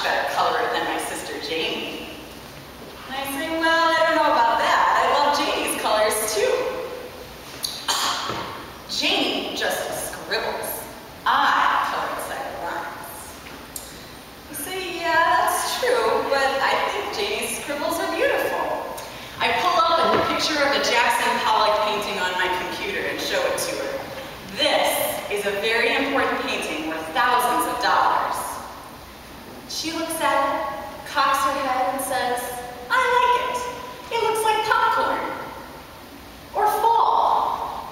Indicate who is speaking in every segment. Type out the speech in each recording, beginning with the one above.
Speaker 1: better colorer than my sister Janie. And I say, well, I don't know about that. I love Janie's colors too. Janie just scribbles. I color inside the lines. You say, yeah, that's true, but I think Janie's scribbles are beautiful. I pull up a picture of a Jackson Pollock painting on my computer and show it to her. This is a very important painting worth thousands of dollars. She looks at it, cocks her head, and says, I like it. It looks like popcorn. Or fall.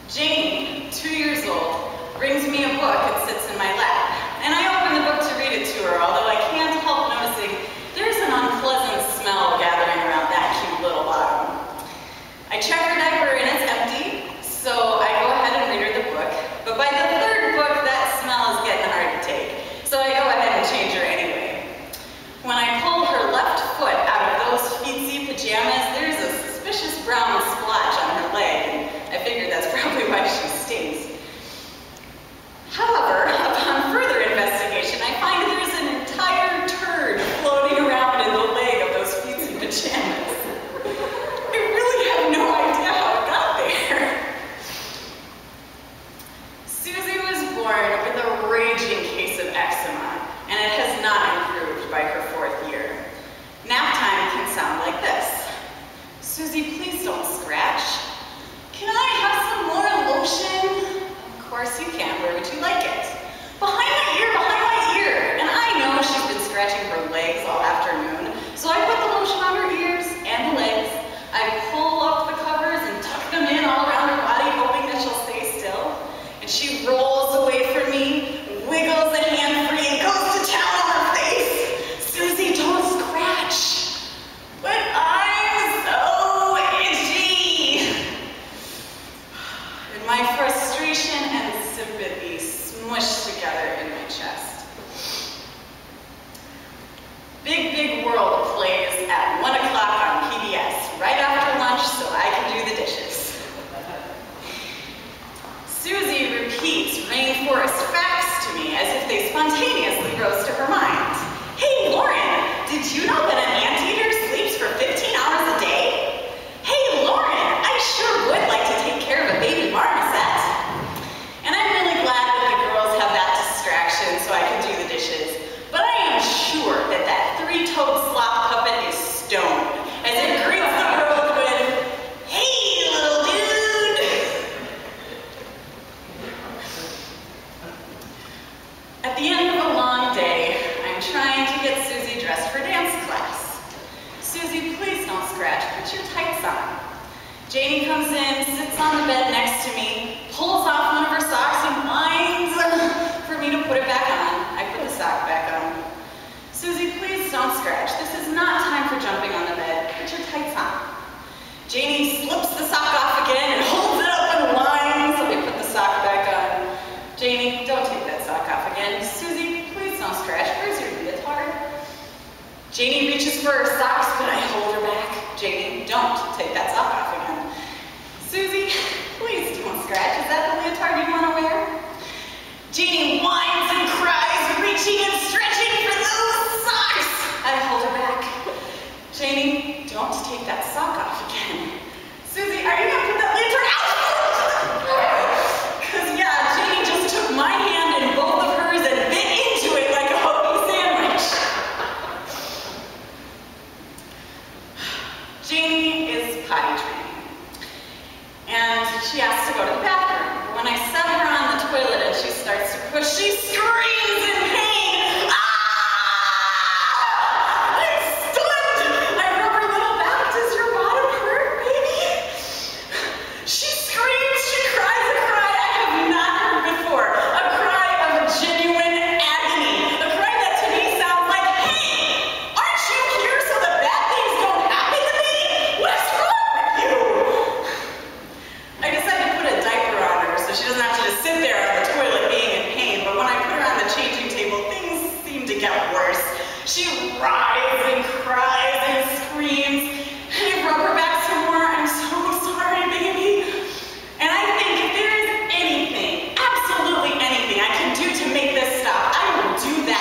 Speaker 1: Janie, 2 years old, brings me a book and sits in my lap. And I open the book to read it to her, although I can't help noticing there's an unpleasant smell gathering around that cute little bottom. I check her diaper and it's empty, so I go ahead and read her the book. But by the third book, that smell is getting hard to take. So I go ahead and change her anyway. When I pull her left foot out of those feetsy pajamas, there's a suspicious brown splotch on her leg, and I figured that's probably why she stinks. However, upon further investigation, I find there's an entire turd floating around in the leg of those feetsy pajamas. I really have no idea how it got there. Susie was born with a raging case of eczema, and it has not improved by her 4th year. Nap time can sound like this. Susie, please don't scratch. Can I have some more lotion? Of course you can. Where would you like it? Behind my ear, behind my ear. And I know she's been scratching her legs all afternoon, so I put the lotion on her ears and the legs. I pull up the covers and tuck them in all around her body, hoping that she'll stay still. And she rolls away from me, wiggles a hand free, and goes to town on her face. Susie, don't scratch. But I'm so itchy. And my frustration and sympathy smushed together in my chest. Big Big World plays at 1 o'clock on PBS, right after lunch so I can do the dishes. Susie repeats rainforest facts to me as if they spontaneously rose to her mind. Hey Lauren, did you know that an anteater sleeps for 15 hours a day? Hey Lauren, I sure would like to take care of a baby marmoset. And I'm really glad that the girls have that distraction so I can do the dishes. But I am sure that that 3-toed slop puppet is stoned as it greets the world with, hey little dude. At the end of a long day, I'm trying to get Susie dressed for dance class. Susie, please don't scratch, put your tights on. Janie comes in, sits on the bed next to me, pulls off one of her socks and whines for me to put it back on. I put the sock back on. Susie, please don't scratch. This is not time for jumping on the bed. Put your tights on. Janie slips the sock off again and holds it up and whines, so I put the sock back on. Janie, don't take that sock off again. Susie, please don't scratch. Where's your leotard? Janie reaches for her socks, but I hold her back. Janie, don't take that sock off again. Susie, please don't scratch. Is that the leotard you want to wear? Janie whines and cries, reaching and stretching for those socks. I hold her back. Janie, don't take that sock off again. Susie, are you going to put that leotard out? Because yeah, Janie just took my hand in both of hers and bit into it like a hoagie sandwich. Janie is potty training, and she has to go to the bathroom. But when I set her on the toilet and she starts to push, she screams in pain. Ah! I'm stunned. I rub her little back. Does your bottom hurt, baby? She screams, she cries a cry I have not heard before. A cry of genuine agony. A cry that to me sounds like, hey, aren't you here so that bad things don't happen to me? What's wrong with you? I decided to put a diaper on her so she doesn't have to just sit there on the toilet being in pain, but when I put her on the changing table, things seem to get worse. She writhes and cries and screams. I rub her back some more. I'm so sorry, baby. And I think if there is anything, absolutely anything I can do to make this stop, I will do that.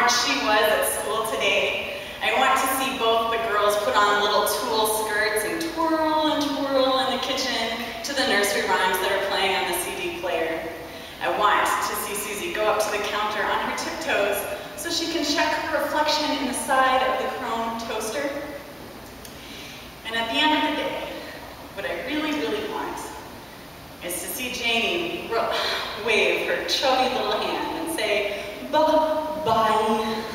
Speaker 1: smart she was at school today. I want to see both the girls put on little tulle skirts and twirl in the kitchen to the nursery rhymes that are playing on the CD player. I want to see Susie go up to the counter on her tiptoes so she can check her reflection in the side of the chrome toaster. And at the end of the day, what I really, really want is to see Janie wave her chubby little hand and say, bye-bye.